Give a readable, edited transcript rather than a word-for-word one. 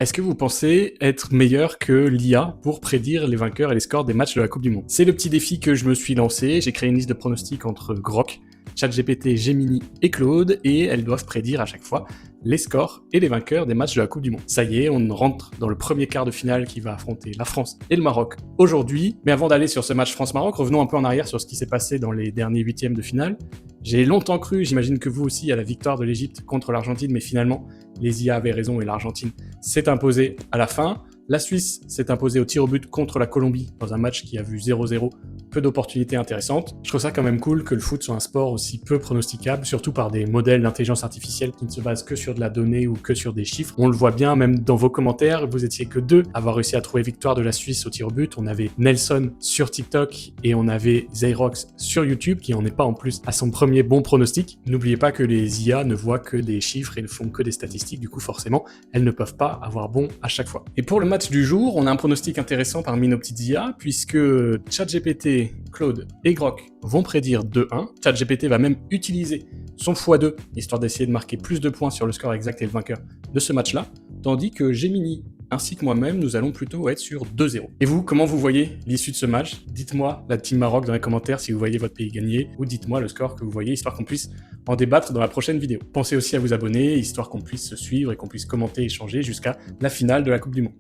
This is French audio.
Est-ce que vous pensez être meilleur que l'IA pour prédire les vainqueurs et les scores des matchs de la Coupe du Monde? C'est le petit défi que je me suis lancé. J'ai créé une liste de pronostics entre Grok, ChatGPT, Gemini et Claude, et elles doivent prédire à chaque fois les scores et les vainqueurs des matchs de la Coupe du Monde. Ça y est, on rentre dans le premier quart de finale qui va affronter la France et le Maroc aujourd'hui. Mais avant d'aller sur ce match France-Maroc, revenons un peu en arrière sur ce qui s'est passé dans les derniers huitièmes de finale. J'ai longtemps cru, j'imagine que vous aussi, à la victoire de l'Égypte contre l'Argentine, mais finalement, les IA avaient raison et l'Argentine s'est imposée à la fin. La Suisse s'est imposée au tir au but contre la Colombie dans un match qui a vu 0-0, peu d'opportunités intéressantes. Je trouve ça quand même cool que le foot soit un sport aussi peu pronosticable, surtout par des modèles d'intelligence artificielle qui ne se basent que sur de la donnée ou que sur des chiffres. On le voit bien même dans vos commentaires, vous étiez que deux à avoir réussi à trouver victoire de la Suisse au tir au but. On avait Nelson sur TikTok et on avait Zayrox sur YouTube qui en est pas en plus à son premier bon pronostic. N'oubliez pas que les IA ne voient que des chiffres et ne font que des statistiques, du coup forcément elles ne peuvent pas avoir bon à chaque fois. Et pour le match du jour, on a un pronostic intéressant parmi nos petites IA puisque ChatGPT, Claude et Grok vont prédire 2-1. ChatGPT va même utiliser son x2 histoire d'essayer de marquer plus de points sur le score exact et le vainqueur de ce match-là, tandis que Gemini ainsi que moi-même, nous allons plutôt être sur 2-0. Et vous, comment vous voyez l'issue de ce match? Dites-moi la Team Maroc dans les commentaires si vous voyez votre pays gagner, ou dites-moi le score que vous voyez, histoire qu'on puisse en débattre dans la prochaine vidéo. Pensez aussi à vous abonner, histoire qu'on puisse se suivre et qu'on puisse commenter et échanger jusqu'à la finale de la Coupe du Monde.